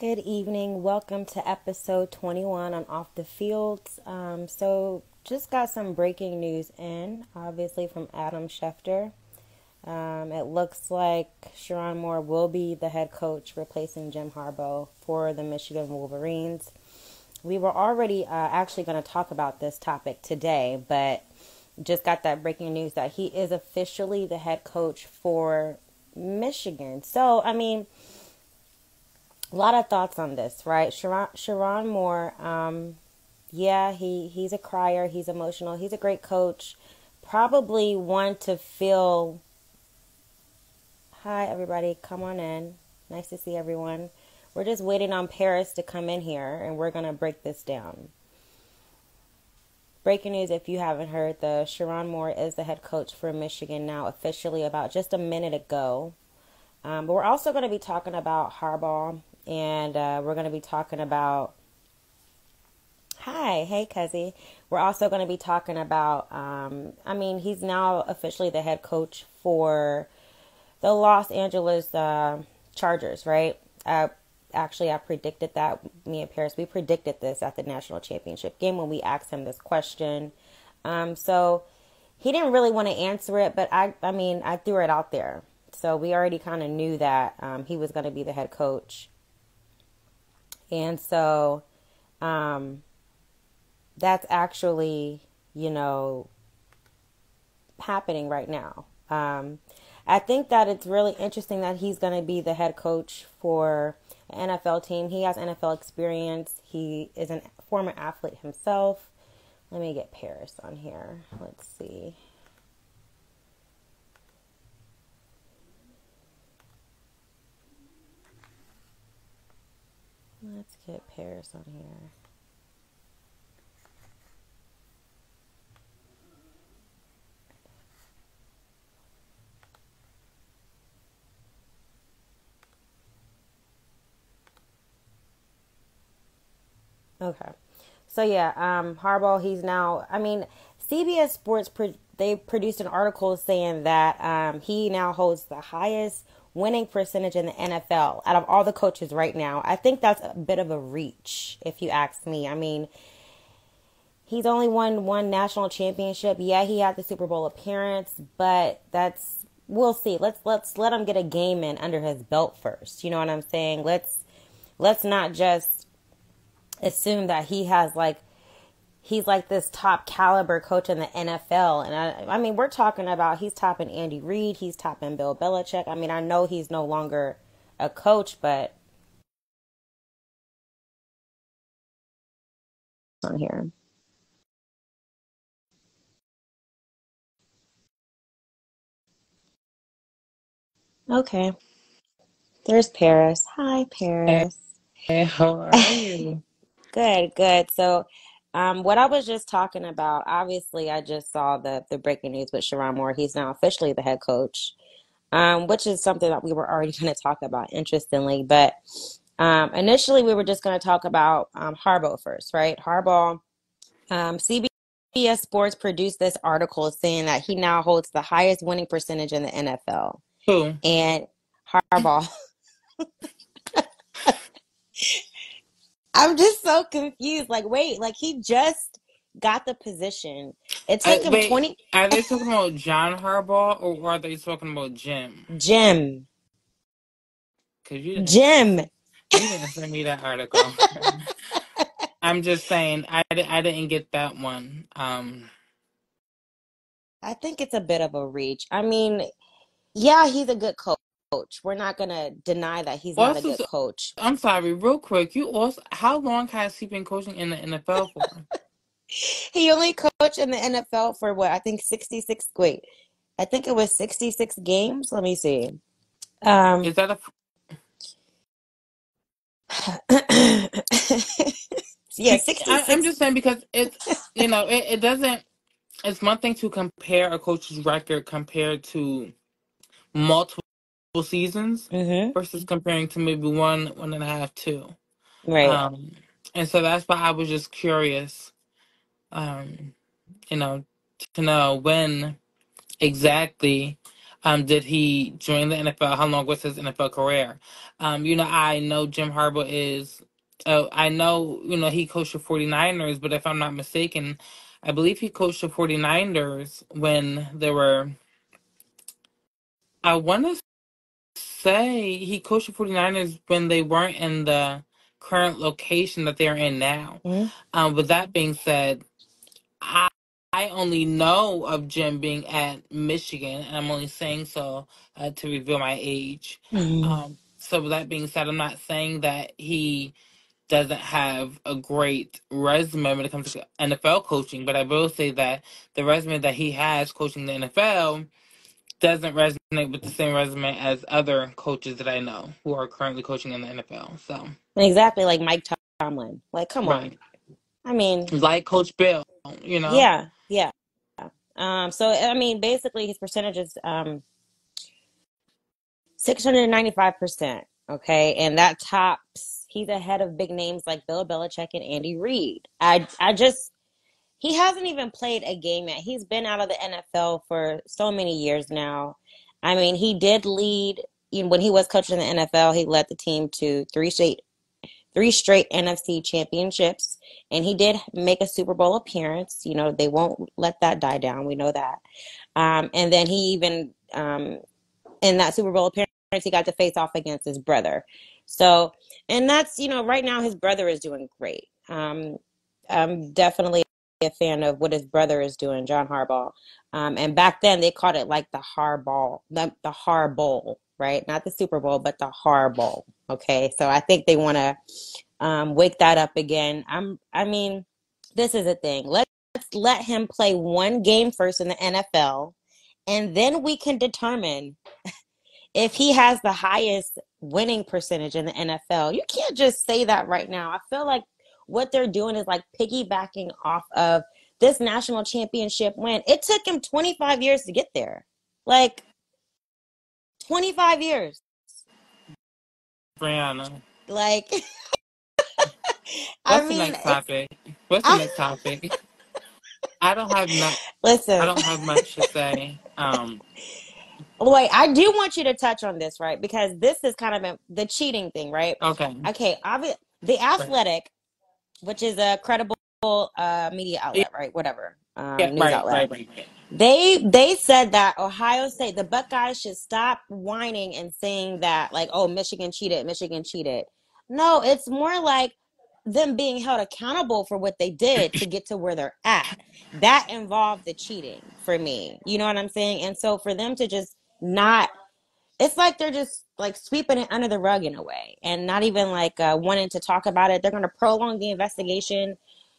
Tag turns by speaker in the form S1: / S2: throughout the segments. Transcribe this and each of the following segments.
S1: Good evening. Welcome to episode 21 on Off the Fields. Just got some breaking news in, obviously from Adam Schefter. It looks like Sherrone Moore will be the head coach replacing Jim Harbaugh for the Michigan Wolverines. We were already actually going to talk about this topic today, but just got that breaking news that he is officially the head coach for Michigan. A lot of thoughts on this, right? Sherrone Moore, he's a crier. He's emotional. He's a great coach. Probably one to feel. Hi, everybody. Come on in. Nice to see everyone. We're just waiting on Paris to come in here, and we're going to break this down. Breaking news, if you haven't heard, the Sherrone Moore is the head coach for Michigan now, officially about just a minute ago. But we're also going to be talking about Harbaugh, and we're going to be talking about. Hi, hey, Cuzzy. We're also going to be talking about. He's now officially the head coach for the Los Angeles Chargers, right? I predicted that. Me and Paris, we predicted this at the national championship game when we asked him this question. So he didn't really want to answer it, but I threw it out there. So we already kind of knew that he was going to be the head coach. And so that's actually, happening right now. I think that it's really interesting that he's going to be the head coach for an NFL team. He has NFL experience. He is a former athlete himself. Let me get Paris on here. Let's see. Let's get Paris on here. Okay. So yeah, Harbaugh, he's now, CBS Sports, they produced an article saying that he now holds the highest winning percentage in the NFL out of all the coaches right now. I think that's a bit of a reach, if you ask me. He's only won one national championship. Yeah, he had the Super Bowl appearance, but we'll see. Let's let him get a game in under his belt first. You know what I'm saying? Let's not just assume that he's like this top caliber coach in the NFL. And we're talking about he's topping Andy Reid, he's topping Bill Belichick. I know he's no longer a coach, but on here. Okay. There's Paris. Hi,
S2: Hey,
S1: Paris.
S2: how are you?
S1: Good, good. So, what I was just talking about, obviously, I just saw the breaking news with Sherrone Moore. He's now officially the head coach, which is something that we were already going to talk about, interestingly. But initially, we were just going to talk about Harbaugh first, right? Harbaugh, CBS Sports produced this article saying that he now holds the highest winning percentage in the NFL.
S2: Who?
S1: And Harbaugh, I'm just so confused. Like, wait, like he just got the position. It took him
S2: Wait,
S1: 20.
S2: are they talking about John Harbaugh or are they talking about Jim?
S1: Jim.
S2: Because
S1: Jim.
S2: you didn't send me that article. I'm just saying I didn't get that one.
S1: I think it's a bit of a reach. Yeah, he's a good coach. We're not going to deny that he's not a
S2: Also,
S1: good coach.
S2: I'm sorry, real quick. You also, how long has he been coaching in the NFL for?
S1: He only coached in the NFL for what? I think 66. Wait, I think it was 66 games. Let me see. Um,
S2: Is that a?
S1: yeah, 66.
S2: I'm just saying because it's it doesn't. It's one thing to compare a coach's record compared to multiple seasons
S1: Mm-hmm.
S2: versus comparing to maybe one and a half, two.
S1: Right.
S2: Um, and so that's why I was just curious, um, you know, to know when exactly. Did he join the NFL? How long was his NFL career? I know Jim Harbaugh is. I know, he coached the 49ers, but if I'm not mistaken, I believe he coached the 49ers when they were. I want to say he coached the 49ers when they weren't in the current location that they're in now.
S1: Mhm.
S2: With that being said, I I only know of Jim being at Michigan, and I'm only saying so to reveal my age.
S1: Mhm.
S2: So with that being said, I'm not saying that he doesn't have a great resume when it comes to NFL coaching, but I will say that the resume that he has coaching the NFL doesn't resonate with the same resume as other coaches that I know who are currently coaching in the NFL. So,
S1: Exactly, like Mike Tomlin. Like, come on.
S2: right.
S1: I mean,
S2: Like Coach Bill, you know?
S1: yeah, yeah. So I mean, basically, his percentage is 695%. Okay, and that tops. He's ahead of big names like Bill Belichick and Andy Reid. I just he hasn't even played a game yet. He's been out of the NFL for so many years now. I mean, he did lead when he was coaching the NFL. He led the team to three straight NFC championships, and he did make a Super Bowl appearance. They won't let that die down. We know that. And then he even in that Super Bowl appearance, he got to face off against his brother. So, and that's right now his brother is doing great. I'm definitely a fan of what his brother is doing, John Harbaugh. And back then they called it like the Harbaugh, the Harbowl, right? Not the Super Bowl, but the Harbowl. Okay, so I think they want to wake that up again. I mean, this is a thing. Let's let him play one game first in the NFL, and then we can determine if he has the highest winning percentage in the NFL. You can't just say that right now. I feel like what they're doing is like piggybacking off of this national championship win. It took him 25 years to get there. Like 25 years.
S2: Brianna.
S1: Like I
S2: What's the
S1: mean,
S2: next
S1: it's
S2: topic? What's the
S1: I,
S2: next topic? I don't have not. I
S1: listen.
S2: don't have much to say.
S1: Wait, I do want you to touch on this, right? Because this is kind of the cheating thing, right?
S2: Okay.
S1: Okay, the
S2: Right.
S1: Athletic, which is a credible media
S2: Yeah.
S1: outlet, right? Whatever, news
S2: Right.
S1: outlet.
S2: Right. Right. Right.
S1: They said that Ohio State, the Buckeyes should stop whining and saying that, like, oh, Michigan cheated, Michigan cheated. No, it's more like them being held accountable for what they did to get to where they're at. That involved the cheating for me. You know what I'm saying? And so for them to just not, it's like they're just like sweeping it under the rug in a way and not even like wanting to talk about it. They're going to prolong the investigation.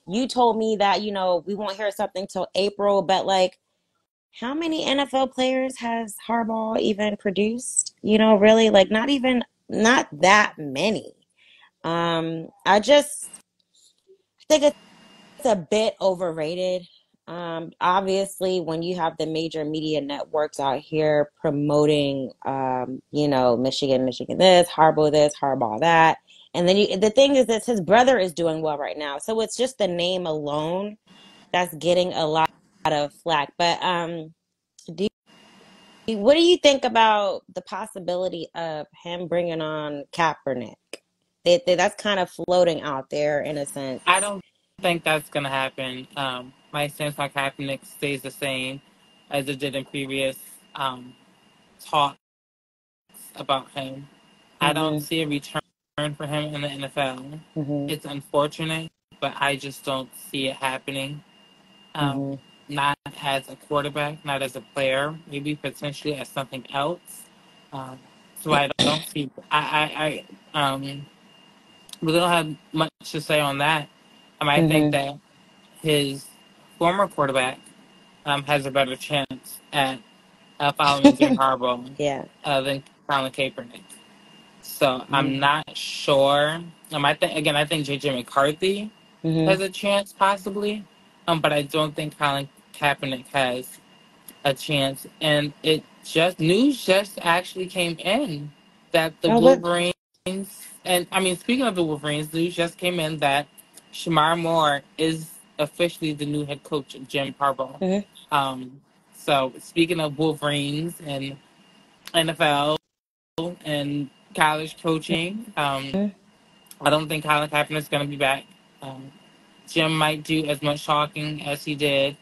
S1: You told me that, we won't hear something till April, but like, how many NFL players has Harbaugh even produced? Really, like not that many. I think it's a bit overrated. Obviously, when you have the major media networks out here promoting, Michigan this, Harbaugh that, and then the thing is that his brother is doing well right now, so it's just the name alone that's getting a lot of flack. But do what do you think about the possibility of him bringing on Kaepernick? That's kind of floating out there in a
S2: I
S1: sense.
S2: don't think that's gonna happen. My stance on Kaepernick stays the same as it did in previous talks about him. I don't
S1: Hmm.
S2: see a return for him in the NFL.
S1: Hmm.
S2: It's unfortunate, but I just don't see it happening.
S1: Hmm.
S2: Not as a quarterback, not as a player, maybe potentially as something else. Um, so I don't see. I really don't have much to say on that. I think
S1: Hmm.
S2: that his former quarterback has a better chance at following Jim Harbaugh
S1: Yeah.
S2: than Colin Kaepernick. So I'm
S1: Hmm.
S2: not sure. I think JJ McCarthy
S1: Hmm.
S2: has a chance possibly, but I don't think Colin Kaepernick has a chance. And news just actually came in that the
S1: Oh, what?
S2: Wolverines, and I mean, speaking of the Wolverines, news just came in that Shamar Moore is officially the new head coach of Jim Harbaugh.
S1: Hmm.
S2: Um, so speaking of Wolverines and NFL and college coaching. I don't think Colin Kaepernick's going to be back. Um, Jim might do as much talking as he did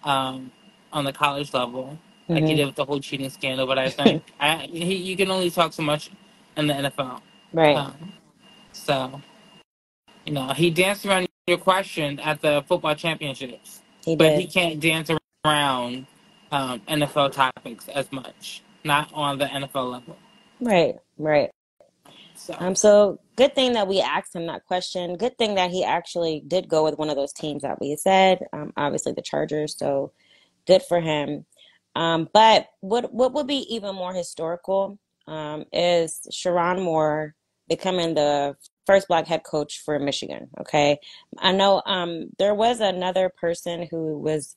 S2: um, on the college level, like he
S1: Mm-hmm.
S2: did with the whole cheating scandal. But I think you can only talk so much in the NFL.
S1: Right.
S2: Um, so, he danced around your question at the football championships,
S1: He
S2: but he
S1: did.
S2: can't dance around NFL topics as much, not on the NFL level.
S1: Right. Right.
S2: So,
S1: So good thing that we asked him that question. Good thing that he actually did go with one of those teams that we said. Obviously the Chargers. So good for him. But what would be even more historical is Sharon Moore becoming the first black head coach for Michigan. Okay, I know there was another person who was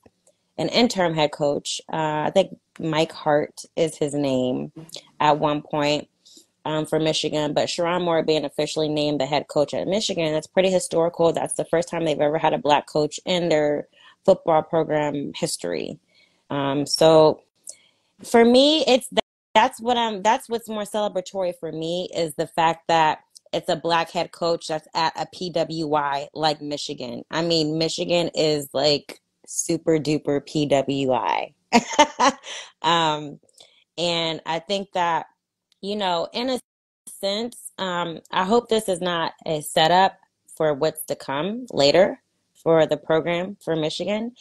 S1: an interim head coach. I think Mike Hart is his name at one point for Michigan, but Sharon Moore being officially named the head coach at Michigan, that's pretty historical. That's the first time they've ever had a black coach in their football program history. So for me, that's what's more celebratory for me is the fact that it's a black head coach that's at a PWI like Michigan. I mean, Michigan is like super duper PWI. um, and I think that, in a sense, I hope this is not a setup for what's to come later for the program for Michigan,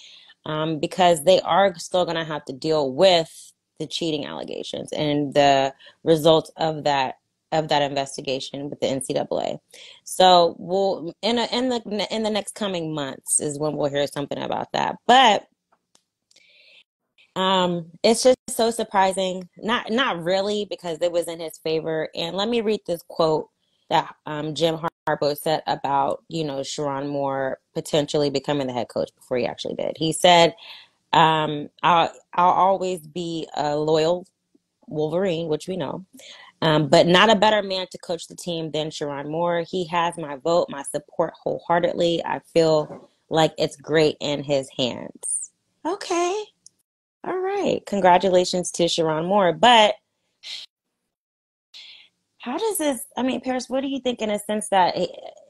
S1: because they are still going to have to deal with the cheating allegations and the results of that investigation with the NCAA. So we'll in the next coming months is when we'll hear something about that. But it's just so surprising. Not really because it was in his favor. And let me read this quote that Jim Harbaugh said about, Sharon Moore potentially becoming the head coach before he actually did. He said, I'll always be a loyal Wolverine, which we know, but not a better man to coach the team than Sharon Moore. He has my vote, my support wholeheartedly. I feel like it's great in his hands. Okay. All right. Congratulations to Sharon Moore. But how does this, I mean, Paris, what do you think in a sense that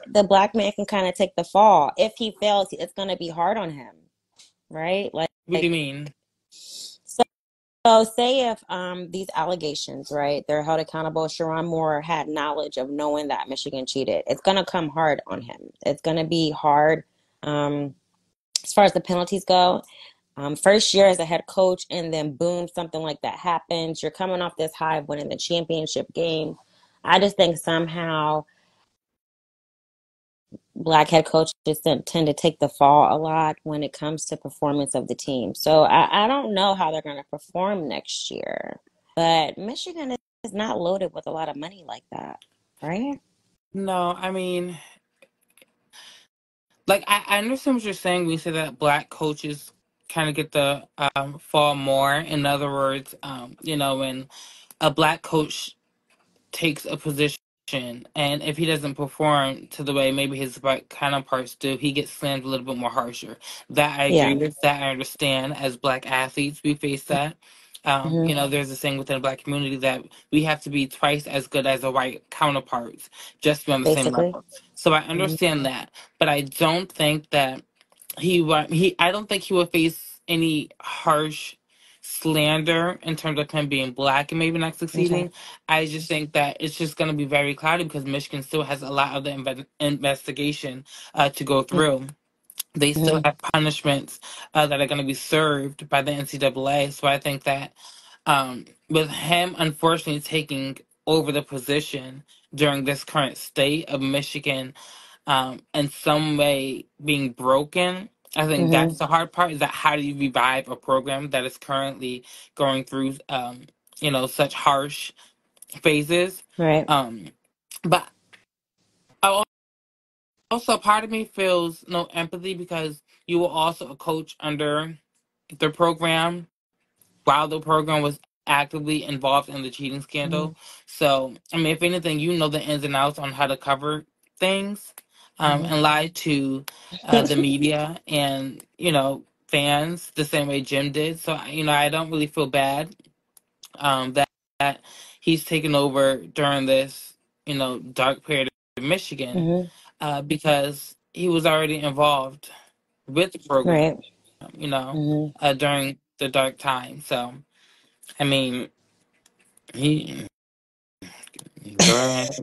S1: the black man can kind of take the fall? If he fails, it's going to be hard on him, right?
S2: what do you mean?
S1: So, so say if these allegations, right, they're held accountable, Sharon Moore had knowledge of knowing that Michigan cheated. It's going to come hard on him. It's going to be hard um, as far as the penalties go. First year as a head coach, and then boom, something like that happens. You're coming off this high of winning the championship game. I just think somehow black head coaches tend to take the fall a lot when it comes to performance of the team. So I don't know how they're going to perform next year. But Michigan is not loaded with a lot of money like that, right?
S2: No, I mean, like I understand what you're saying when you say that black coaches kind of get the fall more. In other words, when a black coach takes a position and if he doesn't perform to the way maybe his white counterparts do, he gets slammed a little bit more harsher. That I agree
S1: Yeah.
S2: with. That I understand. As black athletes, we face that.
S1: Hmm.
S2: There's a saying within the black community that we have to be twice as good as our white counterparts just to be on the same
S1: Basically.
S2: level. So I
S1: Hmm.
S2: understand that, but I don't think that I don't think he will face any harsh slander in terms of him being black and maybe not
S1: Okay.
S2: succeeding. I just think that it's just going to be very cloudy because Michigan still has a lot of the investigation to go through. They still
S1: Hmm.
S2: have punishments that are going to be served by the NCAA. So I think that with him unfortunately taking over the position during this current state of Michigan in some way being broken. I think
S1: Hmm.
S2: that's the hard part is that how do you revive a program that is currently going through, such harsh phases.
S1: Right.
S2: Um, but I also, part of me feels no empathy because you were also a coach under the program while the program was actively involved in the cheating
S1: Hmm.
S2: scandal. So, I mean, if anything, you know the ins and outs on how to cover things
S1: Hmm.
S2: and lie to the media and, fans the same way Jim did. So, I don't really feel bad that he's taken over during this, dark period of Michigan,
S1: Hmm.
S2: because he was already involved with the program,
S1: Right. Hmm.
S2: during the dark time. So, I mean, he go ahead.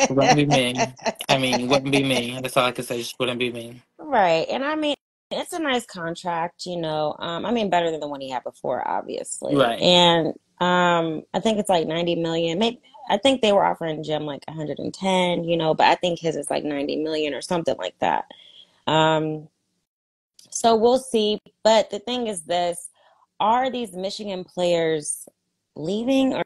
S2: Wouldn't be me. I mean, wouldn't be me. That's all I can say. Just wouldn't be me.
S1: Right. And I mean, it's a nice contract, you know. I mean, better than the one he had before, obviously.
S2: Right.
S1: And I think it's like 90 million. Maybe I think they were offering Jim like 110, you know, but I think his is like 90 million or something like that. Um, so we'll see. But the thing is this, are these Michigan players leaving or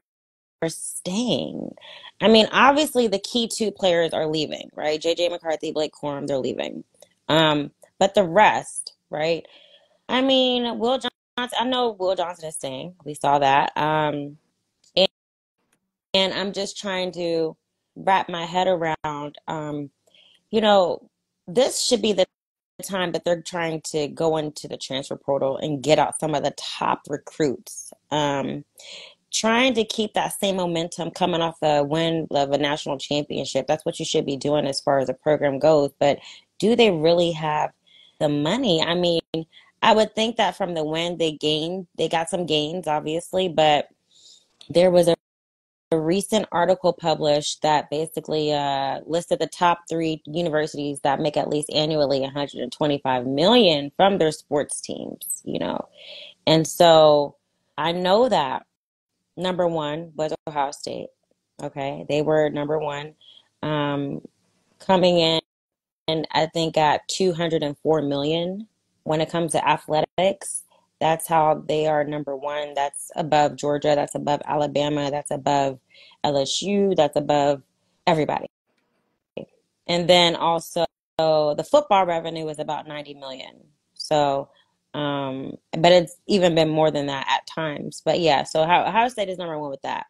S1: staying? I mean, obviously the key two players are leaving, right? JJ McCarthy, Blake Corum, they're leaving. But the rest, right? I mean, Will Johnson, I know Will Johnson is staying. We saw that. And, and I'm just trying to wrap my head around, you know, this should be the time that they're trying to go into the transfer portal and get out some of the top recruits. Trying to keep that same momentum coming off a win of a national championship. That's what you should be doing as far as the program goes. But do they really have the money? I mean, I would think that from the win they got some gains, obviously, but there was a recent article published that basically listed the top three universities that make at least annually 125 million from their sports teams, you know. And so I know that number one was Ohio State. Okay, they were number one, um, coming in, I think, at 204 million when it comes to athletics. That's how they are number one. That's above Georgia. That's above Alabama. That's above LSU. That's above everybody. And then also the football revenue is about 90 million. So, but it's even been more than that at times. But yeah, so Ohio State is number one with that.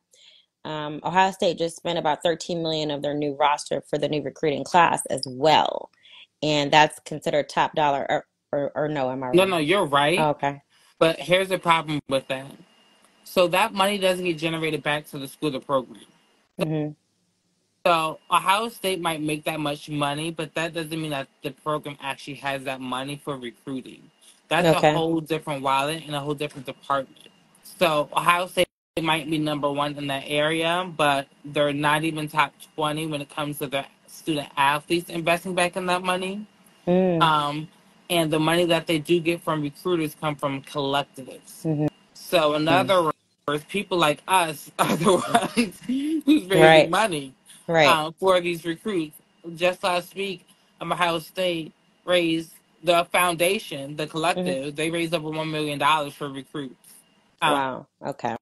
S1: Ohio State just spent about 13 million of their new roster for the new recruiting class as well, and that's considered top dollar. Or no, am I
S2: No,
S1: wrong?
S2: no, you're
S1: Oh,
S2: right.
S1: okay.
S2: But here's the problem with that. So that money doesn't get generated back to the school, the program.
S1: Hmm.
S2: So Ohio State might make that much money, but that doesn't mean that the program actually has that money for recruiting. That's a
S1: Okay.
S2: whole different wallet and a whole different department. So Ohio State might be number one in that area, but they're not even top 20 when it comes to the student athletes investing back in that money.
S1: Mm.
S2: Um, and the money that they do get from recruiters come from collectives.
S1: Hmm.
S2: So in other words, people like us are the ones who's raising
S1: Right.
S2: money,
S1: Right.
S2: for these recruits. Just last week, Ohio State raised the foundation, the
S1: Hmm.
S2: collective. They raised over $1 million for recruits. Um,
S1: Wow. Okay.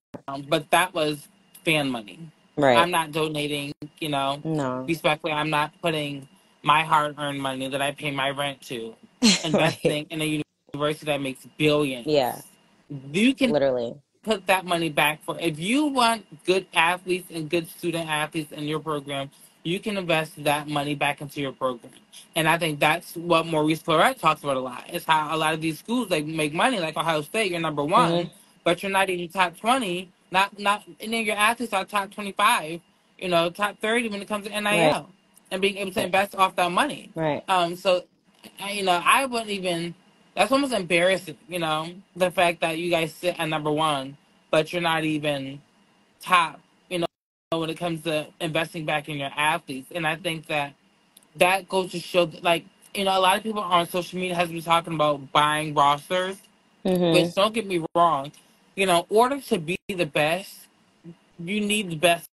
S2: but that was fan money.
S1: Right.
S2: I'm not donating,
S1: No.
S2: respectfully, I'm not putting my hard earned money that I pay my rent to,
S1: Right.
S2: investing in a university that makes billions.
S1: Yeah.
S2: You can
S1: Literally.
S2: put that money back for, if you want good athletes and good student athletes in your program, you can invest that money back into your program. And I think that's what Maurice Claret talks about a lot. It's how a lot of these schools, they make money, like Ohio State, you're number one,
S1: Hmm.
S2: but you're not even top 20, not and then your athletes are top 25, top 30 when it comes to
S1: Right.
S2: NIL, and being able to invest off that money.
S1: Right.
S2: So I wouldn't even, that's almost embarrassing, the fact that you guys sit at number one, but you're not even top, when it comes to investing back in your athletes. And I think that goes to show that, like, a lot of people on social media has been talking about buying rosters,
S1: Hmm.
S2: which, don't get me wrong, in order to be the best, you need the best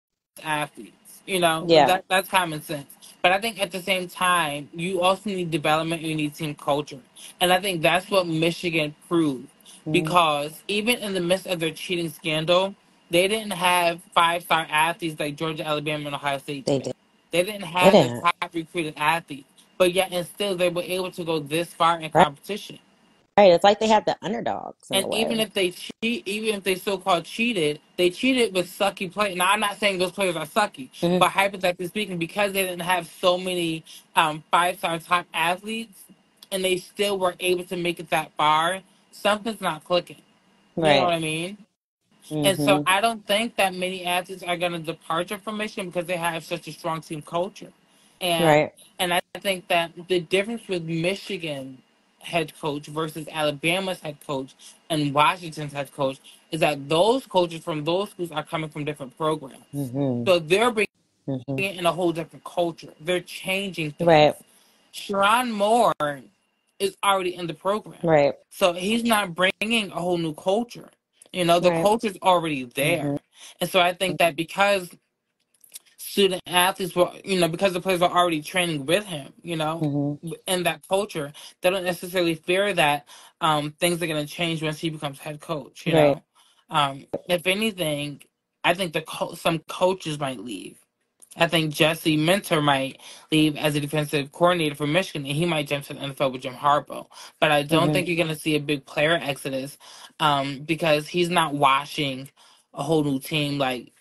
S2: athletes.
S1: Yeah.
S2: That's common sense. But I think at the same time, you also need development. You need team culture, and I think that's what Michigan proved.
S1: Hmm.
S2: Because even in the midst of their cheating scandal, they didn't have 5-star athletes like Georgia, Alabama, and Ohio State
S1: They
S2: did. They didn't have the
S1: didn't.
S2: top recruited athletes, but yet and still they were able to go this far in
S1: Right.
S2: competition.
S1: Right. It's like they had the underdogs in a
S2: And even
S1: way.
S2: if they cheat, even if they so-called cheated, they cheated with sucky players. Now, I'm not saying those players are sucky,
S1: Hmm.
S2: but hypothetically speaking, because they didn't have so many five-star top athletes, and they still were able to make it that far, something's not clicking. You know
S1: Right.
S2: what I mean? And so
S1: Mhm.
S2: I don't think that many athletes are going to depart from Michigan because they have such a strong team culture. And
S1: Right.
S2: and I think that the difference with Michigan head coach versus Alabama's head coach and Washington's head coach is that those coaches from those schools are coming from different programs.
S1: Mhm.
S2: So they're bringing
S1: Mhm.
S2: in a whole different culture. They're changing things.
S1: Right.
S2: Sharon Moore is already in the program.
S1: Right.
S2: So he's not bringing a whole new culture. You know, the
S1: Right.
S2: culture's already there.
S1: Mhm.
S2: And so I think that because student athletes were, because the players were already training with him,
S1: Mhm.
S2: in that culture, they don't necessarily fear that things are going to change once he becomes head coach.
S1: Right.
S2: If anything, I think some coaches might leave. I think Jesse Minter might leave as a defensive coordinator for Michigan, and he might jump to the NFL with Jim Harbaugh. But I don't
S1: Mhm.
S2: think you're going to see a big player exodus because he's not washing a whole new team like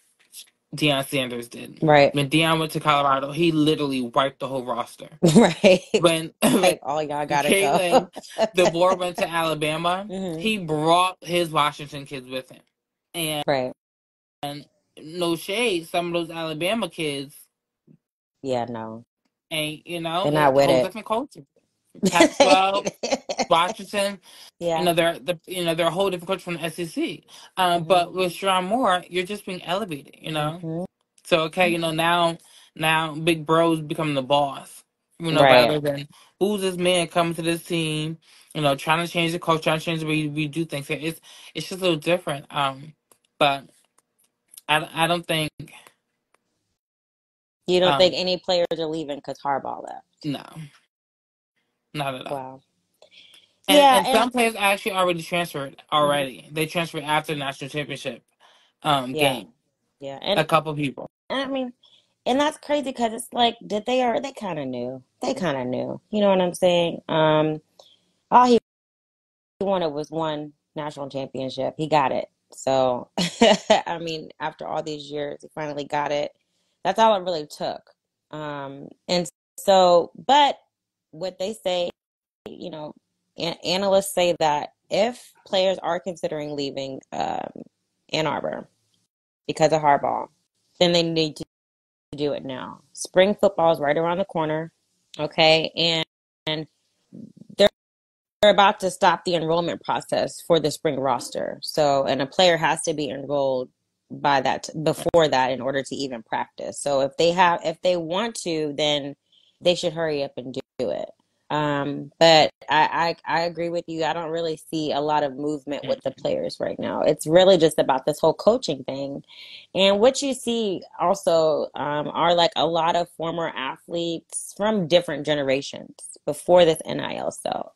S2: Deion Sanders did.
S1: Right.
S2: When Deion went to Colorado, he literally wiped the whole roster.
S1: Right.
S2: When
S1: Like all y'all gotta go.
S2: Kalen DeBoer went to Alabama,
S1: Mhm.
S2: he brought his Washington kids with him.
S1: Right.
S2: And no shade, some of those Alabama kids
S1: Yeah, no.
S2: ain't,
S1: They're not
S2: a
S1: with
S2: whole
S1: it.
S2: different culture. Pac-12, Washington,
S1: Yeah.
S2: they're a whole different culture from the SEC.
S1: Mhm.
S2: But with Sharon Moore, you're just being elevated.
S1: Mhm.
S2: So okay, now Big Bro's becoming the boss.
S1: Right.
S2: Rather than who's this man coming to this team, trying to change the culture, trying to change the way we do things. It's just a little different. But I don't think
S1: You don't think
S2: um
S1: any players are leaving because Harbaugh left?
S2: no, not at all.
S1: Wow.
S2: And
S1: Yeah,
S2: and
S1: and
S2: some players actually already transferred
S1: mhm.
S2: already. They transferred after the national championship
S1: Yeah.
S2: game.
S1: Yeah.
S2: A couple people.
S1: And I mean, and that's crazy because it's like, did they or they kind of knew. They kind of knew. You know what I'm saying? All he wanted was one national championship. He got it. So, I mean, after all these years, he finally got it. That's all it really took. And so, but what they say, you know, analysts say that if players are considering leaving Ann Arbor because of Harbaugh, then they need to do it now. Spring football is right around the corner, okay? And they're about to stop the enrollment process for the spring roster. So, and a player has to be enrolled by that before that in order to even practice. So, if they want to, then they should hurry up and do it. But I agree with you. I don't really see a lot of movement with the players right now. It's really just about this whole coaching thing. And what you see also are like a lot of former athletes from different generations before this NIL stuff.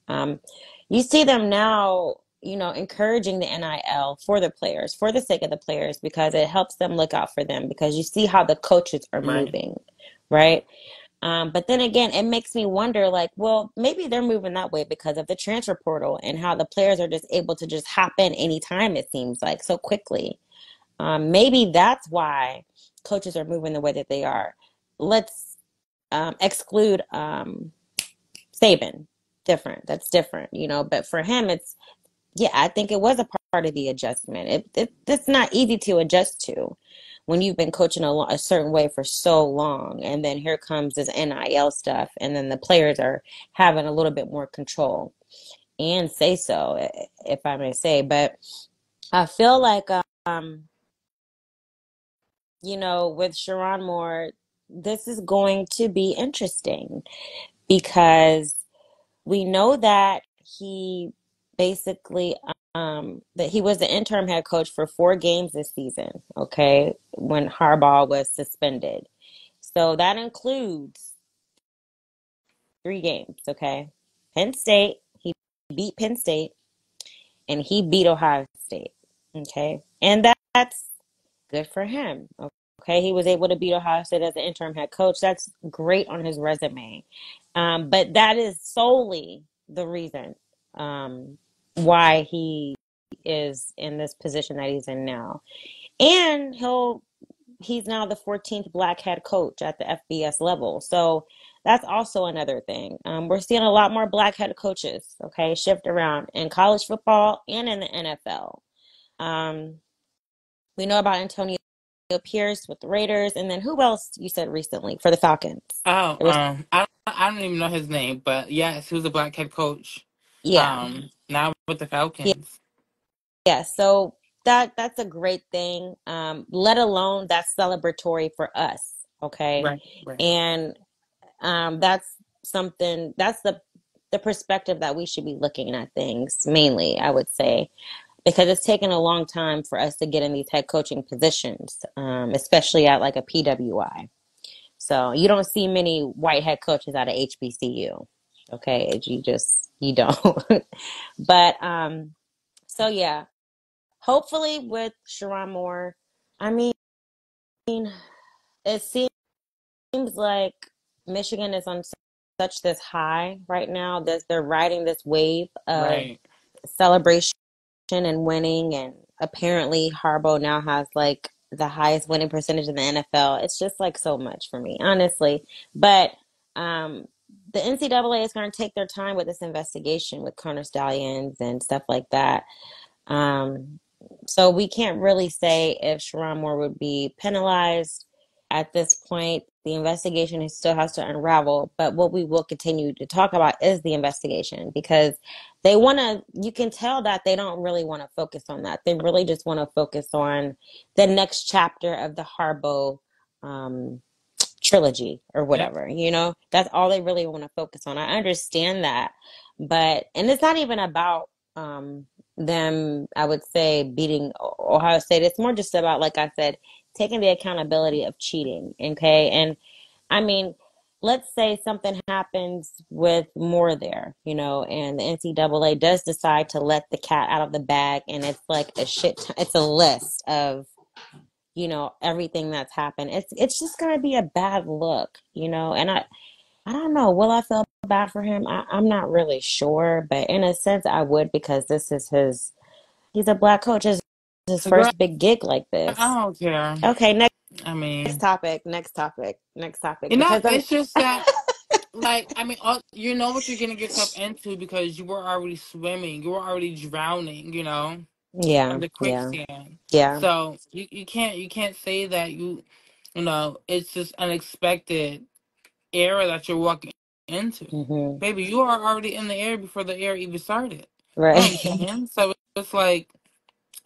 S1: Um, you see them now, encouraging the NIL for the players, for the sake of the players, because it helps them look out for them because you see how the coaches are
S2: Right.
S1: moving, right? But then again, it makes me wonder like, well, maybe they're moving that way because of the transfer portal and how the players are just able to just hop in anytime, it seems like so quickly. Maybe that's why coaches are moving the way that they are. Let's exclude Saban. Different. That's different, But for him, yeah, I think it was a part of the adjustment. It's not easy to adjust to when you've been coaching a certain way for so long, and then here comes this NIL stuff, and then the players are having a little bit more control and say so, if I may say. But I feel like, with Sharon Moore, this is going to be interesting because we know that he basically that he was the interim head coach for 4 games this season, okay, when Harbaugh was suspended. So that includes 3 games, okay? Penn State, he beat Penn State and he beat Ohio State, okay? And that's good for him. Okay, he was able to beat Ohio State as an interim head coach. That's great on his resume. But that is solely the reason why he is in this position that he's in now. And he's now the 14th black head coach at the FBS level. So that's also another thing. We're seeing a lot more black head coaches, okay, shift around in college football and in the NFL. We know about Antonio Pierce with the Raiders, and then who else you said recently for the Falcons?
S2: Oh,
S1: There was
S2: I don't even know his name, but yes, he was a black head coach.
S1: yeah,
S2: Now with the
S1: yeah,
S2: Falcons.
S1: yeah. So that's a great thing. Let alone that's celebratory for us, okay?
S2: Right, right.
S1: And that's something that's the perspective that we should be looking at things mainly, I would say, because it's taken a long time for us to get in these head coaching positions, especially at like a PWI. So you don't see many white head coaches out of HBCU. Okay, you don't. But so yeah, hopefully with Sharon Moore, I mean, it seems like Michigan is on such this high right now that they're riding this wave of
S2: Right.
S1: celebration and winning, and apparently Harbaugh now has like the highest winning percentage in the NFL. It's just like so much for me, honestly. But um, the NCAA is going to take their time with this investigation with Connor Stallions and stuff like that. Um, so we can't really say if Sharon Moore would be penalized at this point. The investigation still has to unravel, but what we will continue to talk about is the investigation because they want to, you can tell that they don't really want to focus on that. They really just want to focus on the next chapter of the Harbaugh um, trilogy or
S2: Yep.
S1: whatever. That's all they really want to focus on. I understand that, and it's not even about them, I would say, beating Ohio State. It's more just about, like I said, taking the accountability of cheating. Okay. And I mean, let's say something happens with more there, and the NCAA does decide to let the cat out of the bag, and it's like it's a list of everything that's happened. It's just gonna be a bad look, and I don't know, will I feel bad for him? I'm not really sure, but in a sense I would, because this is he's a black coach, his
S2: Girl,
S1: first big gig like
S2: I
S1: this.
S2: don't care.
S1: Okay, next
S2: I
S1: next
S2: mean,
S1: topic, next topic, next topic, because I'm
S2: it's just that, like, I mean, you know what you're getting yourself into because you were already swimming, you were already drowning,
S1: yeah,
S2: in the
S1: yeah,
S2: quicksand.
S1: yeah.
S2: So you can't say that it's just unexpected era that you're walking into.
S1: Hmm.
S2: Baby, you are already in the air before the air even started. You know what I'm
S1: Right.
S2: saying? So it's like,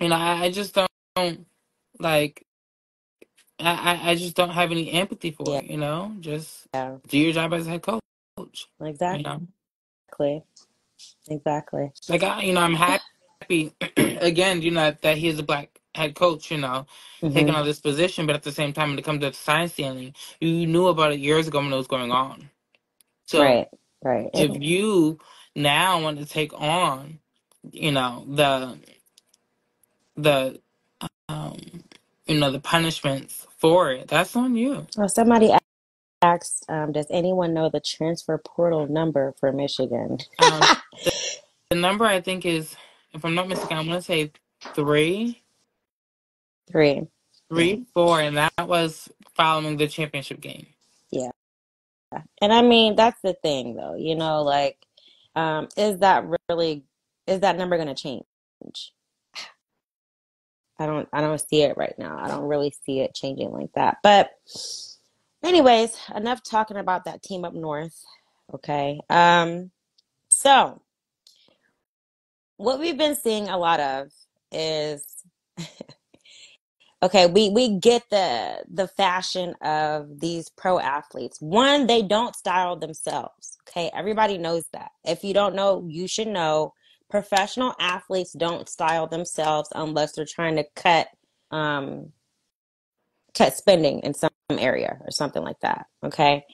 S2: I just don't like I just don't have any empathy for
S1: Yeah,
S2: it. Just do your job as a head coach. You
S1: exactly,
S2: know,
S1: exactly.
S2: like I'm happy again. That he is a black head coach. Taking
S1: Hmm.
S2: on this position, but at the same time, when it comes to sign stealing, you knew about it years ago when it was going on. So
S1: Right, right.
S2: if you now want to take on, the um, the punishments for it, that's on you.
S1: Well, somebody asked, does anyone know the transfer portal number for Michigan?
S2: Um, the number I think is, if I'm not mistaken, I'm gonna say three,
S1: Three. Yeah,
S2: 4, and that was following the championship game.
S1: yeah. And I mean, that's the thing, though. Like, is that really is that number going to change? I don't see it right now. I don't really see it changing like that. But anyways, enough talking about that team up north. Okay. So what we've been seeing a lot of is okay, we get the fashion of these pro athletes. One, they don't style themselves. Okay, everybody knows that. If you don't know, you should know. Professional athletes don't style themselves unless they're trying to um cut spending in some area or something like that. Okay.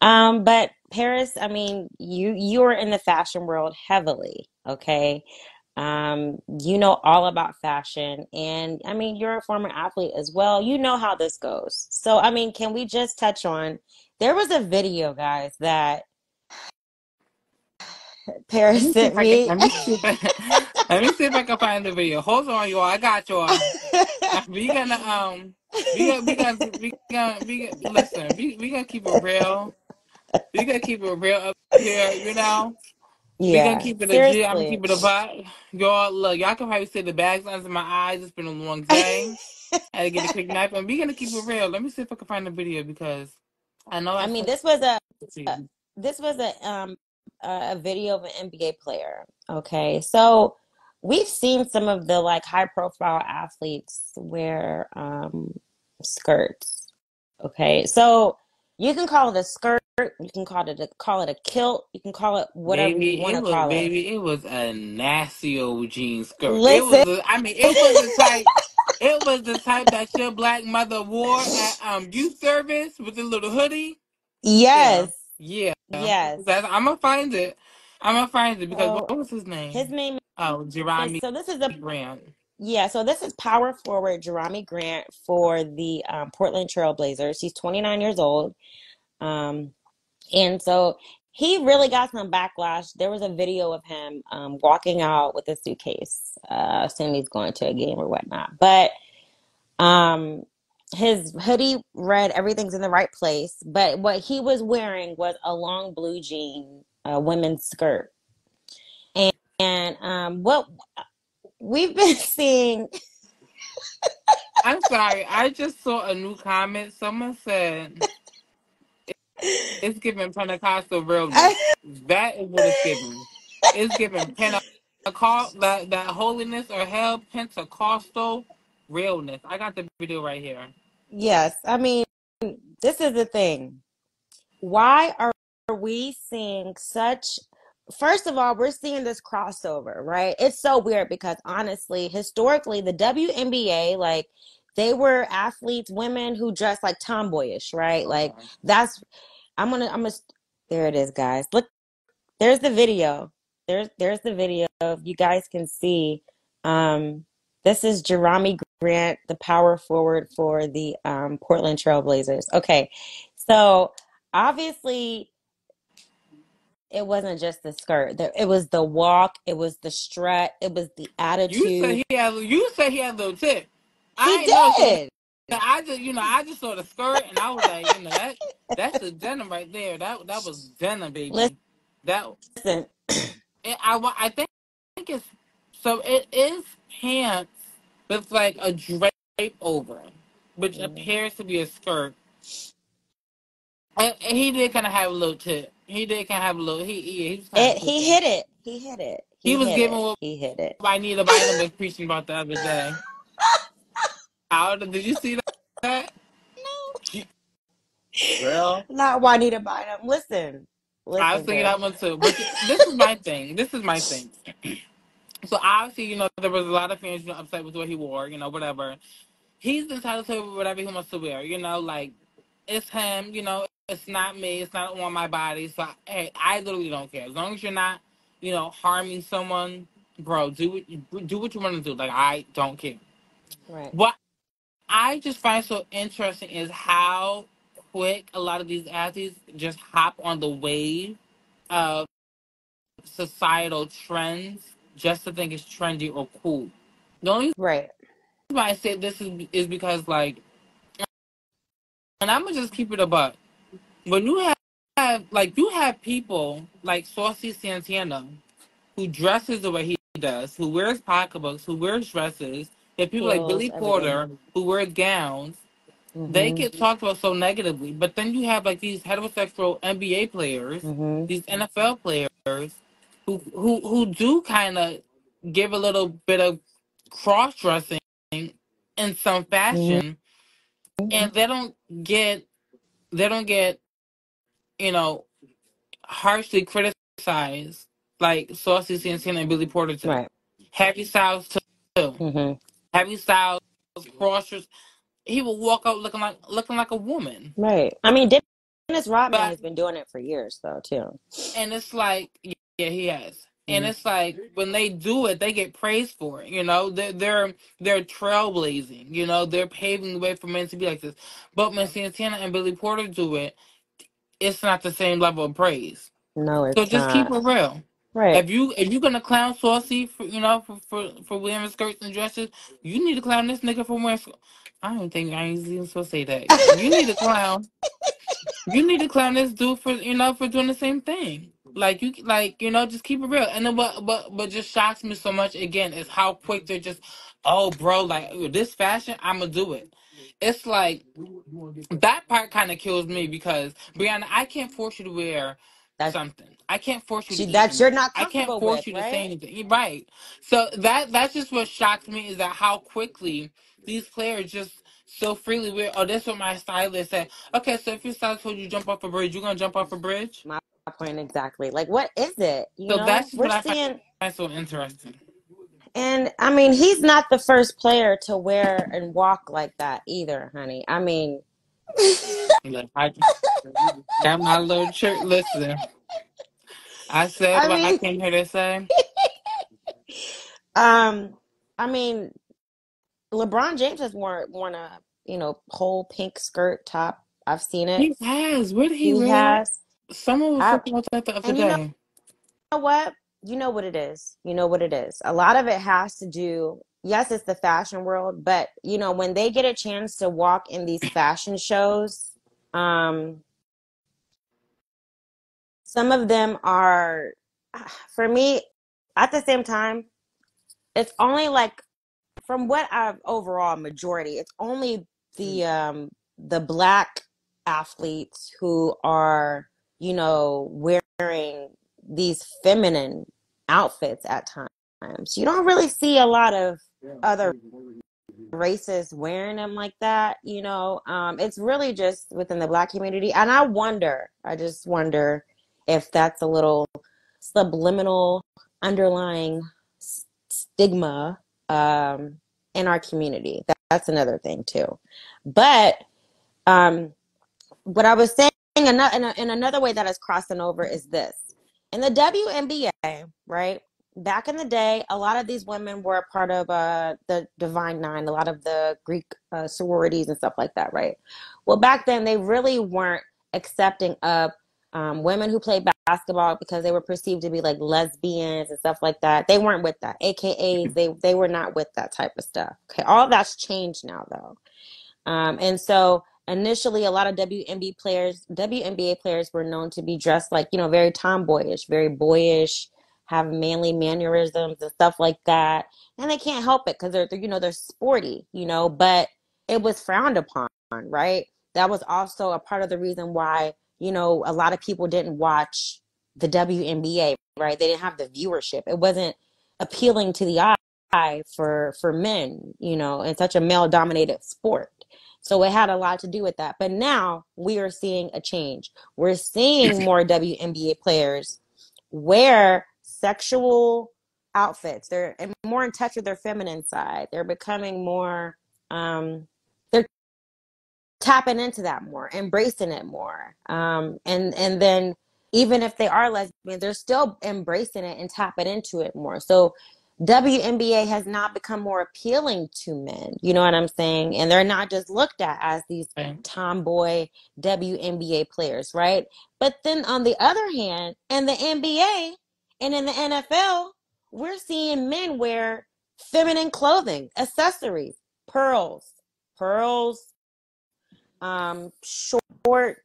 S1: But Paris, I mean, you're in the fashion world heavily, okay? You know all about fashion, and I mean, you're a former athlete as well. You know how this goes. So, I mean, can we just touch on there was a video, guys, that
S2: Let
S1: Paris
S2: me see
S1: sent
S2: if I can.
S1: me.
S2: Let me see if I. Let me see if I can find the video. Hold on, y'all. I got y'all. We gonna listen. We gonna keep it real. We gonna keep it real up here. We gonna
S1: Yeah,
S2: keep it a G. I'm gonna
S1: seriously.
S2: keep it a vibe. Y'all look, y'all can probably see the bags under my eyes. It's been a long day. I had to get a quick nap, and we gonna keep it real. Let me see if I can find the video because I know
S1: I
S2: I
S1: mean,
S2: sent
S1: this was a
S2: it to you.
S1: this was a video of an NBA player. Okay, so we've seen some of the like high profile athletes wear skirts. Okay, so you can call it a skirt, you can call it a kilt, you can call it whatever you want to call it.
S2: Baby, it was a nasty old jean skirt. It
S1: Listen,
S2: was, I mean, it was the type. It was the type that your black mother wore at youth service with the little hoodie. Yeah,
S1: yes,
S2: yeah.
S1: yes.
S2: I'm gonna find it. I'm gonna find it because
S1: So
S2: what was his
S1: his
S2: name?
S1: name
S2: Oh,
S1: is
S2: Jeremy
S1: so this is a
S2: Grant.
S1: yeah, so this is power forward Jerami Grant for the Portland Trailblazers. He's 29 years old. Um, and so he really got some backlash. There was a video of him walking out with a suitcase, assuming he's going to a game or whatnot. But um, his hoodie read everything's in the right place. But what he was wearing was a long blue jean, women's skirt. And what we've been seeing.
S2: I'm sorry. I just saw a new comment. Someone said it's giving Pentecostal realness. That is what it's giving. It's giving Pentecost, that holiness or hell, Pentecostal realness. I got the video right here.
S1: Yes, I mean, this is the thing. Why are we seeing such, first of all, we're seeing this crossover, right? It's so weird because honestly, historically, the WNBA, like, they were athletes, women who dress like tomboyish, right? Like,
S2: Okay.
S1: that's, I'm gonna, there it is, guys. Look, there's the video. There's the video. You guys can see. Um, this is Jerami Grant, the power forward for the Portland Trailblazers. Okay, so obviously it wasn't just the skirt. It was the walk. It was the strut. It was the
S2: You said
S1: attitude.
S2: he had. You said he had a little tip.
S1: He
S2: I ain't know. So
S1: did.
S2: I just, I just saw the skirt and I was like, that's the denim right there. That was denim, baby. That
S1: Listen,
S2: I think it's so it is pants with like a drape over it, which appears to be a skirt. And he did kind of have a little tip. He did kind of have a little. He was kind of
S1: he
S2: tipping.
S1: hit it. He hit it.
S2: He
S1: He
S2: was
S1: hit
S2: giving
S1: it.
S2: what
S1: He hit it.
S2: I need a vitamin was preaching about the other day. Did you see that? Girl,
S1: Not Juanita Bynum.
S2: I was
S1: Listen,
S2: thinking
S1: girl.
S2: that one too. But this is my thing. This is my thing. So obviously, there was a lot of fans, upset with what he wore, whatever. He's entitled to whatever he wants to wear, like it's him, it's not me, it's not on my body. So hey, I literally don't care. As long as you're not, harming someone, bro, do what you want to do. Like I don't care.
S1: Right.
S2: What I just find so interesting is how quick a lot of these athletes just hop on the wave of societal trends just to think it's trendy or cool. The only reason
S1: Right.
S2: why I say this is because like, and I'm gonna just keep it a buck. When you have people like Saucy Santana who dresses the way he does, who wears pocketbooks, who wears dresses. If people like
S1: Heels,
S2: Billy
S1: everything.
S2: Porter who wears gowns, they
S1: Mm-hmm.
S2: get talked about so negatively. But then you have like these heterosexual NBA players,
S1: Mm-hmm.
S2: these NFL players who do kind of give a little bit of cross dressing in some
S1: Mm-hmm.
S2: fashion, and they don't get you know harshly criticized like Saucy Santana and Billy Porter do.
S1: Right.
S2: Harry Styles too.
S1: Mm-hmm.
S2: Harry Styles cross, he will walk out looking like a woman.
S1: Right. I mean, Dennis Rodman
S2: But
S1: has been doing it for years, though, too.
S2: and it's like, yeah, he has. And
S1: Mm-hmm.
S2: it's like when they do it, they get praised for it. They're trailblazing. They're paving the way for men to be like this. But when Santana and Billy Porter do it, it's not the same level of praise.
S1: No,
S2: So
S1: it's
S2: just keep
S1: not.
S2: it real.
S1: Right.
S2: If you're gonna clown Saucy for for wearing skirts and dresses, you need to clown this nigga for wearing. I don't think I ain't even supposed to say that. You need to clown. You need to clown this dude for for doing the same thing. Like just keep it real. And then what just shocks me so much again is how quick they're just, oh bro, like this fashion, I'ma do it. It's like that part kind of kills me because Brianna, I can't force you to wear
S1: That
S2: something. I can't force you to eat
S1: that you're
S2: anything.
S1: not
S2: I can't
S1: comfortable
S2: force
S1: with,
S2: you to say
S1: right?
S2: anything. Right. So that's just what shocks me is that how quickly these players just so freely wear. Oh, that's what my stylist said. Okay, so if your stylist told you to jump off a bridge, you're gonna jump off a bridge.
S1: My point exactly. Like, what is it?
S2: So that's just
S1: We're
S2: what I
S1: seeing,
S2: find so interesting.
S1: and I mean, he's not the first player to wear and walk like that either, honey. I mean,
S2: Look, I got my little church. Listen, I said
S1: I
S2: what I
S1: mean,
S2: came here to say.
S1: um, I mean, LeBron James has worn a whole pink skirt top. I've seen it.
S2: He has. Where did he
S1: He
S2: wear it?
S1: has.
S2: Someone was
S1: I
S2: talking about that the other
S1: and
S2: day.
S1: know what? You know what it is. You know what it is. A lot of it has to do, yes, it's the fashion world, but when they get a chance to walk in these fashion shows, um, some of them are, for me, at the same time, it's only like from what I've overall majority, it's only the black athletes who are, wearing these feminine outfits at times. You don't really see a lot of other races wearing them like that. It's really just within the black community. And I just wonder if that's a little subliminal underlying stigma in our community. That's another thing too. But um, what I was saying in another way that is crossing over is this. In the WNBA, right? Back in the day, a lot of these women were a part of the Divine Nine, a lot of the Greek sororities and stuff like that, right? Well, back then, they really weren't accepting of women who played basketball because they were perceived to be like lesbians and stuff like that. They weren't with that. AKAs, they were not with that type of stuff. Okay, all that's changed now, though. And so initially, a lot of WNBA players were known to be dressed like, very tomboyish, very boyish, have manly mannerisms and stuff like that. And they can't help it because they're sporty, but it was frowned upon, right? That was also a part of the reason why, a lot of people didn't watch the WNBA, right? They didn't have the viewership. It wasn't appealing to the eye for men, in such a male dominated sport. So it had a lot to do with that. But now we are seeing a change. We're seeing more WNBA players wear sexual outfits. They're more in touch with their feminine side. They're becoming more, they're tapping into that more, embracing it more. And then even if they are lesbians, they're still embracing it and tapping into it more. So WNBA has not become more appealing to men. You know what I'm saying? And they're not just looked at as these
S2: Okay.
S1: tomboy WNBA players, right? But then on the other hand, in the NBA and in the NFL, we're seeing men wear feminine clothing, accessories, pearls, short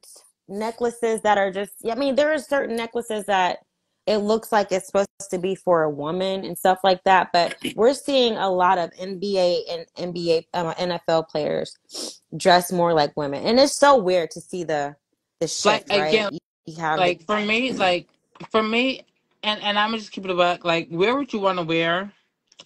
S1: necklaces that are just, I mean, there are certain necklaces that it looks like it's supposed to be for a woman and stuff like that, but we're seeing a lot of NBA and NFL players dress more like women, and it's so weird to see the
S2: Like
S1: shift, right?
S2: again,
S1: You have the
S2: like for me, and I'm gonna just keep it about like wear what you want to wear.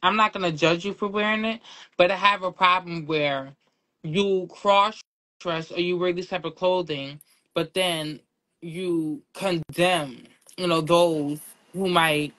S2: I'm not gonna judge you for wearing it, but I have a problem where you cross dress or you wear this type of clothing, but then you condemn, those who might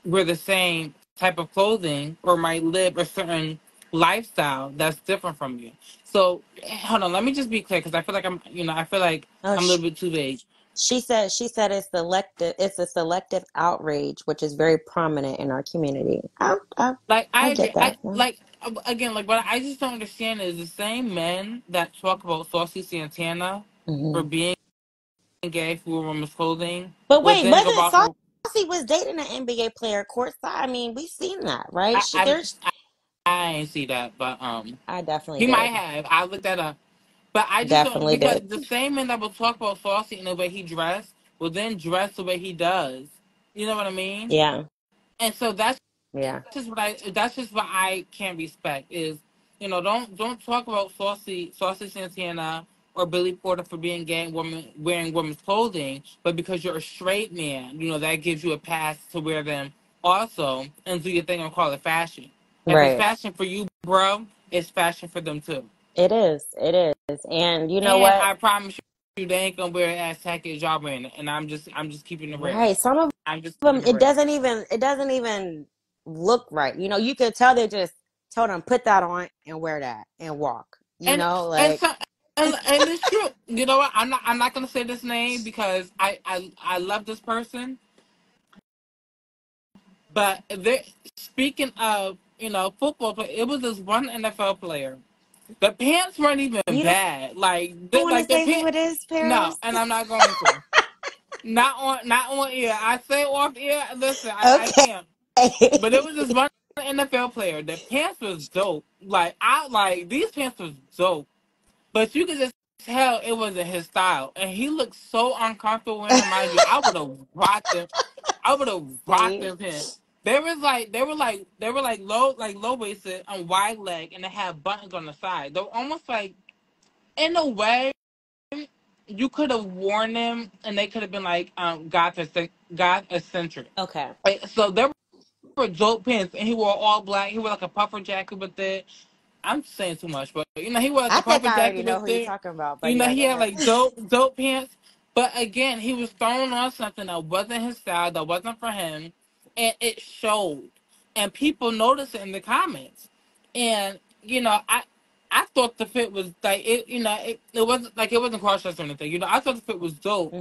S2: wear the same type of clothing or might live a certain lifestyle that's different from you. So hold on, let me just be clear because I feel like I feel like
S1: oh
S2: I'm a little bit too vague.
S1: she said it's a selective outrage, which is very prominent in our community.
S2: Like I
S1: I
S2: agree.
S1: get that. Yeah.
S2: Again, like what I just don't understand is the same men that talk about Saucy Santana for
S1: Hmm.
S2: being gay for women's clothing
S1: But
S2: will
S1: wait,
S2: then go
S1: wasn't
S2: out and
S1: Saucy was dating an NBA player courtside? I mean, we've seen that, right?
S2: I,
S1: She
S2: I
S1: there's
S2: I ain't see that, but
S1: I definitely
S2: he might
S1: did.
S2: have. I looked that up, but I just don't
S1: Definitely
S2: because
S1: did.
S2: the same men that will talk about Saucy and the way he dressed will then dress the way he does. You know what I mean?
S1: Yeah.
S2: And so
S1: Yeah.
S2: that's just what I can't respect is, don't talk about Saucy Santana or Billy Porter for being gay and wearing women's clothing, but because you're a straight man, that gives you a pass to wear them also and do your thing and call it fashion. If it's
S1: Right.
S2: fashion for you, bro, it's fashion for them too.
S1: It is. It is. And you know
S2: And
S1: what?
S2: I promise you, they ain't gonna wear it as tacky as y'all wearing it. And I'm just keeping it real.
S1: Right. Some of
S2: I'm just
S1: them,
S2: keeping it real.
S1: it doesn't even look right. You could tell they just told them put that on and wear that and walk.
S2: and and
S1: Like
S2: so and it's true. You know what? I'm not gonna say this name because I love this person, but speaking of football, it was this one NFL player. The pants weren't even
S1: you
S2: bad.
S1: don't want to
S2: Like the
S1: say who
S2: pants.
S1: it is,
S2: No,
S1: Paris.
S2: and I'm not going to. Not on ear. I say off ear. Listen, I
S1: Okay.
S2: can't. But it was this one NFL player. The pants was dope. These pants was dope. But you could just tell it wasn't his style. And he looked so uncomfortable in him, mind you. I would have rocked him. I would have rocked
S1: See?
S2: them pants. They were like low waisted and wide leg and they had buttons on the side. They were almost like in a way you could have worn them and they could have been like goth eccentric.
S1: Okay.
S2: So there were dope pants and he wore all black. He wore like a puffer jacket with it. I'm saying too much, but he wore like
S1: I
S2: a
S1: think
S2: puffer
S1: I already
S2: jacket
S1: know
S2: with
S1: who you're
S2: it.
S1: talking about, but yeah,
S2: He
S1: go
S2: had
S1: ahead.
S2: like dope pants. But again, he was throwing on something that wasn't his style, that wasn't for him, and it showed. And people noticed it in the comments. And I thought the fit was like it wasn't like it wasn't cross dress or anything. I thought the fit was dope.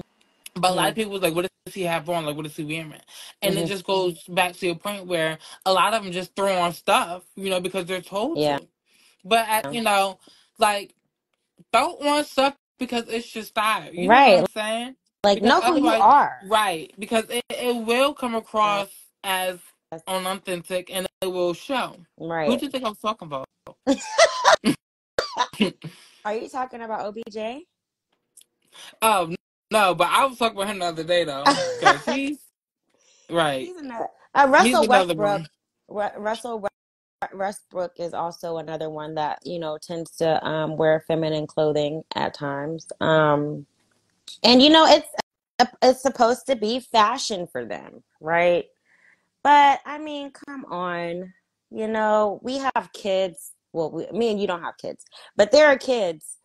S2: But a lot
S1: Mm-hmm.
S2: of people was like, what does he have on? Like, what is he wearing? And it
S1: Mm-hmm.
S2: just goes back to a point where a lot of them just throw on stuff, because they're told
S1: Yeah.
S2: to. But like throw on stuff because it's your style. You know what
S1: Right.
S2: I'm saying?
S1: Like
S2: Because
S1: know who you
S2: otherwise,
S1: are.
S2: right? Because it will come across
S1: That's
S2: as unauthentic and it will show. Who
S1: right.
S2: do you think I was talking about?
S1: Are you talking about OBJ?
S2: Oh no, but I was talking about him the other day though, because he's right.
S1: He's another
S2: He's
S1: Russell
S2: another
S1: Westbrook.
S2: one.
S1: Russell Westbrook is also another one that tends to wear feminine clothing at times. And it's supposed to be fashion for them, right? But I mean, come on. We have kids. Well, me and you don't have kids, but there are kids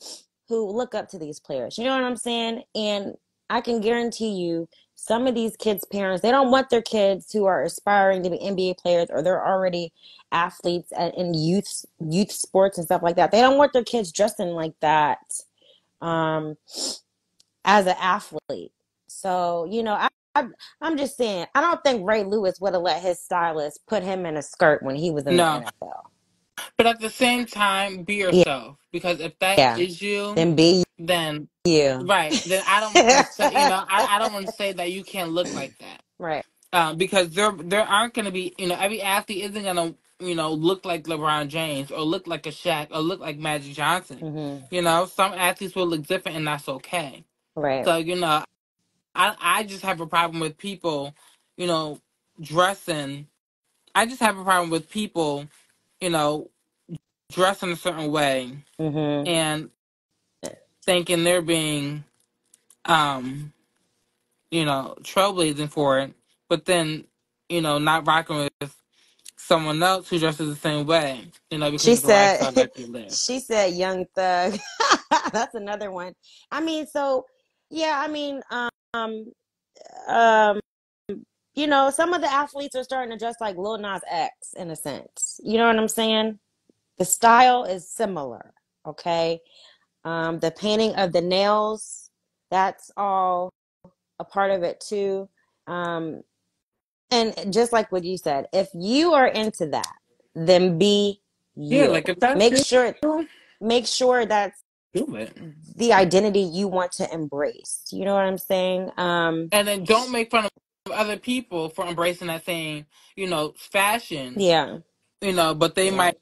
S1: who look up to these players. You know what I'm saying? And I can guarantee you, some of these kids' parents, they don't want their kids who are aspiring to be NBA players or they're already athletes in youth sports and stuff like that. They don't want their kids dressing like that um, as an athlete. So, I'm just saying, I don't think Ray Lewis would have let his stylist put him in a skirt when he was in the
S2: No,
S1: NFL.
S2: but at the same time, be
S1: Yeah,
S2: yourself because if that
S1: yeah.
S2: is you,
S1: Then be
S2: then
S1: you.
S2: right, then I don't want to say I don't want to say that you can't look like that.
S1: Right.
S2: Because there aren't going to be every athlete isn't going to look like LeBron James or look like a Shaq or look like Magic Johnson.
S1: Hmm.
S2: Some athletes will look different and that's okay.
S1: Right.
S2: So I just have a problem with people you know dressing. I just have a problem with people you know dressing a certain way
S1: Hmm.
S2: and thinking they're being um trailblazing for it, but then not rocking with someone else who dresses the same way, because
S1: She
S2: of the
S1: said,
S2: lifestyle that they live.
S1: she said, young thug. That's another one. I mean, so yeah, I mean, um, some of the athletes are starting to dress like Lil Nas X in a sense. You know what I'm saying? The style is similar. Okay. The painting of the nails, that's all a part of it too. Um, and just like what you said, if you are into that, then be
S2: Yeah,
S1: you.
S2: like if that's
S1: Make
S2: you,
S1: sure make sure that's
S2: do it.
S1: the identity you want to embrace. You know what I'm saying?
S2: And then don't make fun of other people for embracing that same, fashion,
S1: Yeah,
S2: but they
S1: yeah.
S2: might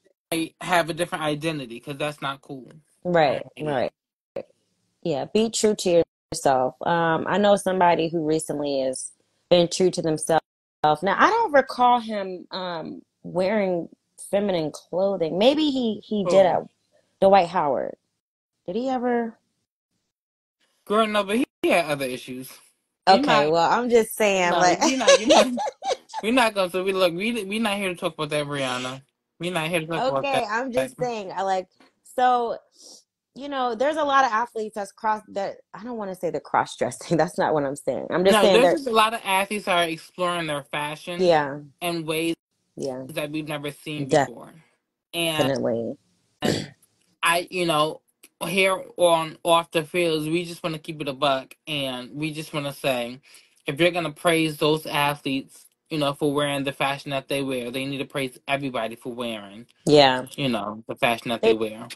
S2: have a different identity because that's not cool. I
S1: Right,
S2: hate it.
S1: right. Yeah, be true to yourself. I know somebody who recently has been true to themselves. Now, I don't recall him wearing feminine clothing. Maybe he did
S2: Oh,
S1: at Dwight Howard. Did he ever?
S2: growing up, but he had other issues. We
S1: Okay,
S2: not
S1: well, I'm just saying,
S2: no,
S1: like,
S2: we're not going to. We not here to talk about that, Brianna. We're not here to talk about
S1: okay,
S2: that.
S1: I'm just saying, I like, so, there's a lot of athletes that I don't want to say they're cross dressing. That's not what I'm saying. I'm just
S2: No,
S1: saying
S2: there's
S1: they're,
S2: just a lot of athletes that are exploring their fashion
S1: yeah,
S2: in ways
S1: yeah,
S2: that we've never seen before. And
S1: definitely.
S2: I, here on off the fields, we just want to keep it a buck, and we just want to say, if you're gonna praise those athletes, for wearing the fashion that they wear, they need to praise everybody for wearing,
S1: Yeah.
S2: the fashion that they
S1: They
S2: wear.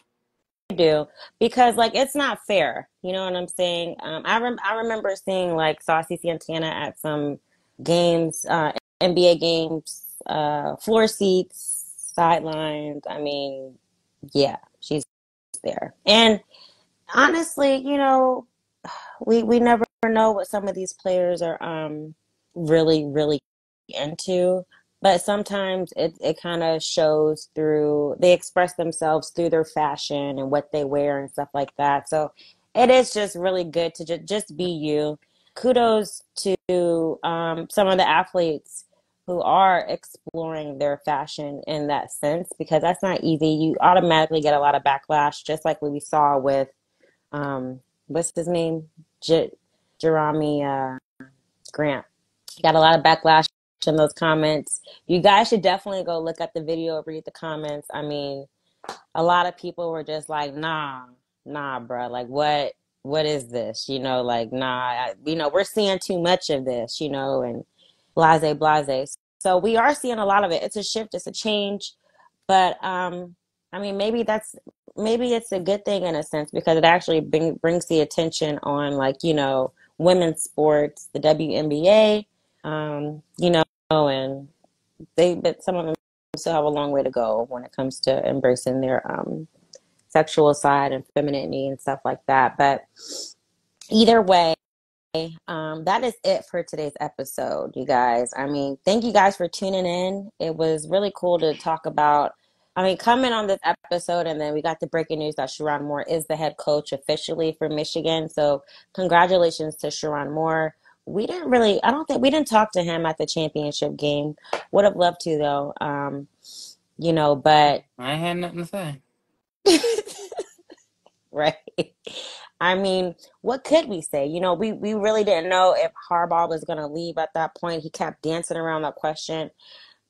S1: do because like it's not fair. You know what I'm saying? I remember seeing like Saucy Santana at some games, NBA games, floor seats, sidelines. I mean, yeah, she's there. And honestly, we never know what some of these players are really into, but sometimes it kind of shows through they express themselves through their fashion and what they wear and stuff like that. So it is just really good to just be you. Kudos to some of the athletes who are exploring their fashion in that sense because that's not easy. You automatically get a lot of backlash, just like what we saw with what's his name? Jeremy Grant. Got a lot of backlash in those comments. You guys should definitely go look at the video, read the comments. I mean, a lot of people were just like, nah, bro. Like, what is this? Like, nah, we're seeing too much of this, and blase. So we are seeing a lot of it. It's a shift, it's a change. But I mean, maybe it's a good thing in a sense because it actually brings the attention on like women's sports, the WNBA, and but some of them still have a long way to go when it comes to embracing their sexual side and femininity and stuff like that. But either way, that is it for today's episode, you guys. I mean, thank you guys for tuning in. It was really cool to talk about. I mean, coming on this episode, and then we got the breaking news that Sharon Moore is the head coach officially for Michigan. So, congratulations to Sharon Moore. I don't think we didn't talk to him at the championship game. Would have loved to, though. But
S2: I ain't had nothing to say.
S1: right. I mean, what could we say? We really didn't know if Harbaugh was going to leave at that point. He kept dancing around that question.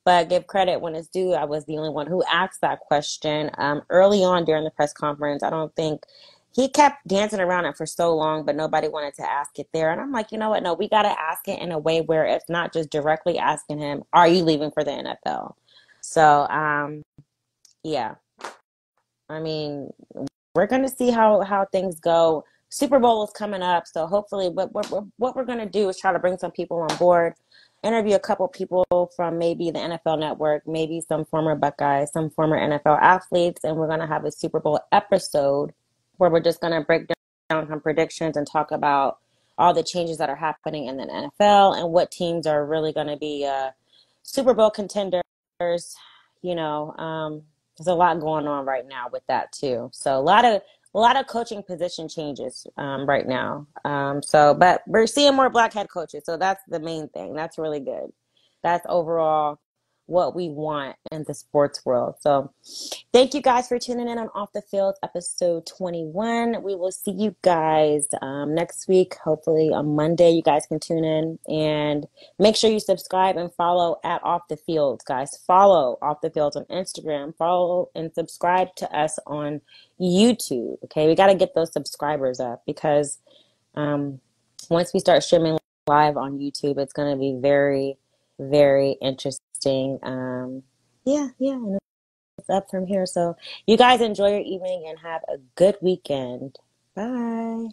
S1: But give credit when it's due. I was the only one who asked that question early on during the press conference. I don't think he kept dancing around it for so long, but nobody wanted to ask it there. And I'm like, you know what? No, we got to ask it in a way where it's not just directly asking him, are you leaving for the NFL? So, yeah. I mean, we're going to see how things go. Super Bowl is coming up, so hopefully, what we're going to do is try to bring some people on board, interview a couple people from maybe the NFL Network, maybe some former Buckeyes, some former NFL athletes, and we're going to have a Super Bowl episode where we're just going to break down some predictions and talk about all the changes that are happening in the NFL and what teams are really going to be Super Bowl contenders. There's a lot going on right now with that too. So a lot of coaching position changes right now. But we're seeing more black head coaches, so that's the main thing. That's really good. That's overall what we want in the sports world. So thank you guys for tuning in on Off the Field episode 21. We will see you guys next week. Hopefully on Monday, you guys can tune in and make sure you subscribe and follow at Off the Field, guys. Follow Off the Field on Instagram. Follow and subscribe to us on YouTube. Okay, we got to get those subscribers up because once we start streaming live on YouTube, it's going to be very, very interesting. Yeah, and it's up from here. So you guys enjoy your evening and have a good weekend. Bye.